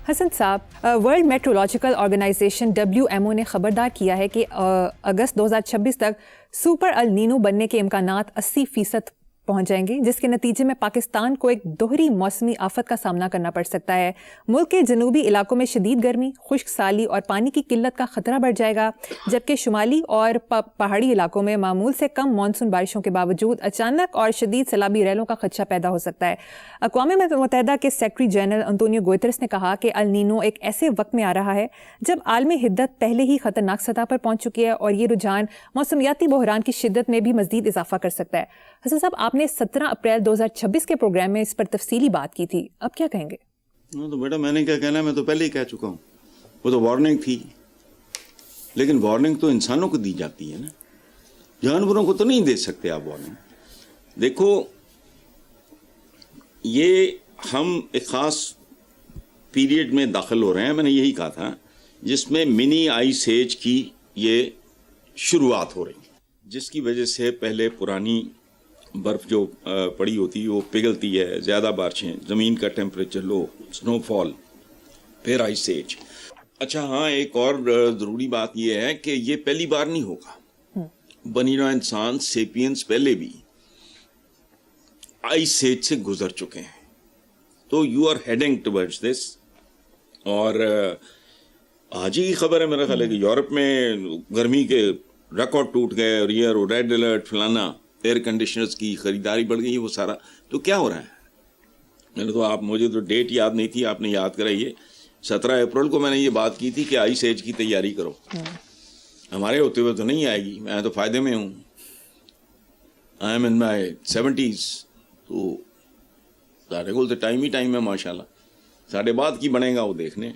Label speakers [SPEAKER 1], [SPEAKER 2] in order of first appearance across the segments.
[SPEAKER 1] حسن صاحب، world meteorological organization WMO نے خبردار کیا ہے کہ اگست 2026 تک سپر النینو بننے کے امکانات 80% پہنچ جائیں گے، جس کے نتیجے میں پاکستان کو ایک دوہری موسمی آفت کا سامنا کرنا پڑ سکتا ہے۔ ملک کے جنوبی علاقوں میں شدید گرمی، خشک سالی اور پانی کی قلت کا خطرہ بڑھ جائے گا، جبکہ شمالی اور پہاڑی علاقوں میں معمول سے کم مانسون بارشوں کے باوجود اچانک اور شدید سیلابی ریلوں کا خدشہ پیدا ہو سکتا ہے۔ اقوام متحدہ کے سیکرٹری جنرل انطونیو گوترس نے کہا کہ النینو ایک ایسے وقت میں آ رہا ہے جب عالمی حدت پہلے ہی خطرناک سطح پر پہنچ چکی ہے، اور یہ رجحان موسمیاتی بحران کی شدت میں بھی مزید اضافہ کر سکتا ہے۔ حسن صاحب، آپ نے 17 اپریل 2026 کے پروگرام میں اس پر تفصیلی بات کی تھی، اب کیا کہیں گے؟
[SPEAKER 2] تو بیٹا میں نے کیا کہنا ہے، میں تو پہلے ہی کہہ چکا ہوں، وہ تو وارننگ تھی، لیکن وارننگ تو انسانوں کو دی جاتی ہے نا، جانوروں کو تو نہیں دے سکتے آپ وارننگ۔ دیکھو، یہ ہم ایک خاص پیریڈ میں داخل ہو رہے ہیں، میں نے یہی کہا تھا، جس میں منی آئس ایج کی یہ شروعات ہو رہی ہے، جس کی وجہ سے پہلے پرانی برف جو پڑی ہوتی ہے وہ پگھلتی ہے، زیادہ بارشیں، زمین کا ٹیمپریچر لو، سنو فال، پھر آئس ایج۔ اچھا ہاں، ایک اور ضروری بات یہ ہے کہ یہ پہلی بار نہیں ہوگا، بنی نوع انسان سیپینز پہلے بھی آئس ایج سے گزر چکے ہیں، تو you are heading towards this. اور آج ہی کی خبر ہے میرا خیال ہے کہ یورپ میں گرمی کے ریکارڈ ٹوٹ گئے، اور یہ ریڈ الرٹ فلانا، ایئر کنڈیشنرز کی خریداری بڑھ گئی، وہ سارا تو کیا ہو رہا ہے؟ میں نے تو مجھے تو ڈیٹ یاد نہیں تھی، آپ نے یاد کرائی ہے، 17 اپریل کو میں نے یہ بات کی تھی کہ آئس ایج کی تیاری کرو۔ ہمارے ہوتے ہوئے تو نہیں آئے گی، میں تو فائدے میں ہوں، I am in my 70s، تو ساڑھے کو تو ٹائم ہی ٹائم ہے ماشاءاللہ، ساڑھے بعد کی بنے گا وہ دیکھنے۔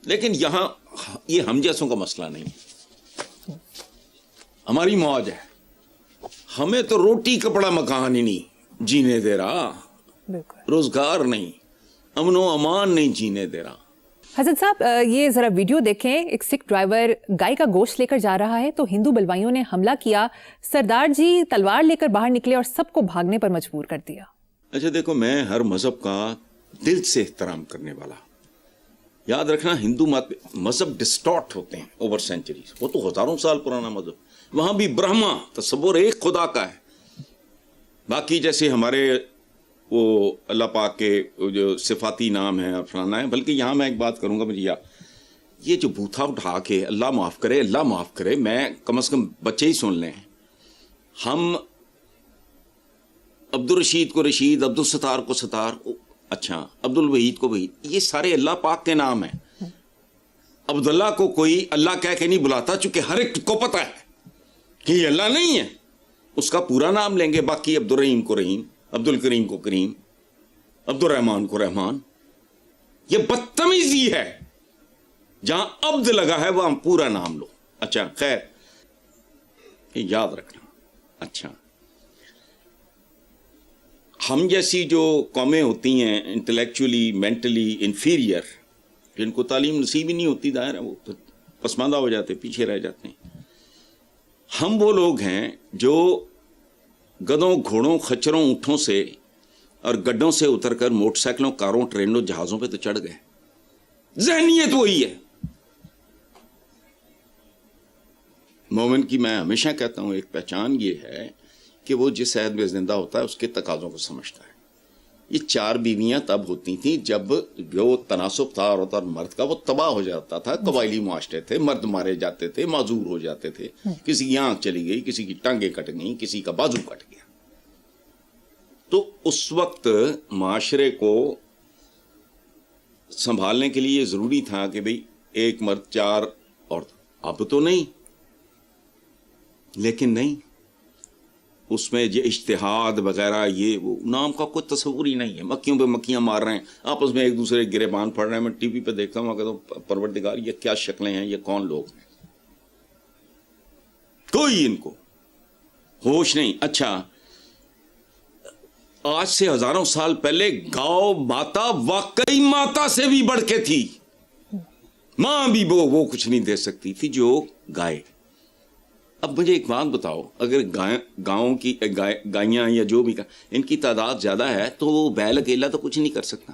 [SPEAKER 2] لیکن یہاں یہ ہم جیسوں کا مسئلہ نہیں، ہماری موج ہے، ہمیں تو روٹی کپڑا مکان ہی نہیں جینے دے رہا، روزگار نہیں، امن و امان نہیں جینے دے رہا۔
[SPEAKER 1] حسن صاحب، یہ ذرا ویڈیو دیکھیں، ایک سکھ ڈرائیور گائے کا گوشت لے کر جا رہا ہے تو ہندو بلوائیوں نے حملہ کیا، سردار جی تلوار لے کر باہر نکلے اور سب کو بھاگنے پر مجبور کر دیا۔
[SPEAKER 2] اچھا دیکھو، میں ہر مذہب کا دل سے احترام کرنے والا، یاد رکھنا ہندو مذہب ڈسٹارٹ ہوتے ہیں اوور سینچریز، وہ تو ہزاروں سال پرانا مذہب، وہاں بھی برہما تصور ایک خدا کا ہے، باقی جیسے ہمارے وہ اللہ پاک کے جو صفاتی نام ہیں اور فلانا ہے۔ بلکہ یہاں میں ایک بات کروں گا، مجھے یہ جو بوتھا اٹھا کے اللہ معاف کرے اللہ معاف کرے، میں کم از کم بچے ہی سن لیں، ہم عبدالرشید کو رشید، عبدالستار کو ستار، اچھا عبدالوحید کو وحید، یہ سارے اللہ پاک کے نام ہیں۔ عبداللہ کو کوئی اللہ کہہ کے نہیں بلاتا، چونکہ ہر ایک کو پتہ ہے کہ یہ اللہ نہیں ہے، اس کا پورا نام لیں گے۔ باقی عبدالرحیم کو رحیم، عبدالکریم کو کریم، عبدالرحمان کو رحمان، یہ بدتمیزی ہے۔ جہاں عبد لگا ہے وہاں پورا نام لو۔ اچھا خیر، یہ یاد رکھنا۔ اچھا، ہم جیسی جو قومیں ہوتی ہیں انٹلیکچولی مینٹلی انفیریئر، جن کو تعلیم نصیب ہی نہیں ہوتی، ظاہر ہے وہ تو پسماندہ ہو جاتے، پیچھے رہ جاتے ہیں۔ ہم وہ لوگ ہیں جو گدوں، گھوڑوں، خچروں، اونٹوں سے اور گڈوں سے اتر کر موٹر سائیکلوں، کاروں، ٹرینوں، جہازوں پہ تو چڑھ گئے۔ ذہنیت وہی ہے۔ مومن کی میں ہمیشہ کہتا ہوں ایک پہچان یہ ہے کہ وہ جس عہد میں زندہ ہوتا ہے اس کے تقاضوں کو سمجھتا ہے۔ یہ 4 بیویاں تب ہوتی تھیں جب جو تناسب تھا عورت اور مرد کا وہ تباہ ہو جاتا تھا، قبائلی معاشرے تھے، مرد مارے جاتے تھے، معذور ہو جاتے تھے، کسی کی آنکھ چلی گئی، کسی کی ٹانگیں کٹ گئیں، کسی کا بازو کٹ گیا۔ تو اس وقت معاشرے کو سنبھالنے کے لیے ضروری تھا کہ بھئی ایک مرد 4 عورت۔ اب تو نہیں، لیکن نہیں، اس میں یہ اجتہاد وغیرہ یہ وہ نام کا کوئی تصور ہی نہیں ہے۔ مکھیوں پہ مکھیاں مار رہے ہیں، آپس میں ایک دوسرے کے گریبان پھڑ رہے ہیں۔ میں ٹی وی پہ دیکھتا ہوں، کہتا ہوں پروردگار یہ کیا شکلیں ہیں، یہ کون لوگ ہیں؟ کوئی ان کو ہوش نہیں۔ اچھا، آج سے ہزاروں سال پہلے گاؤ ماتا واقعی ماتا سے بھی بڑھ کے تھی، ماں بھی وہ کچھ نہیں دے سکتی تھی جو گائے۔ اب مجھے ایک بات بتاؤ، اگر گاؤں کی گائیاں یا جو بھی ان کی تعداد زیادہ ہے تو وہ بیل اکیلا تو کچھ نہیں کر سکتا،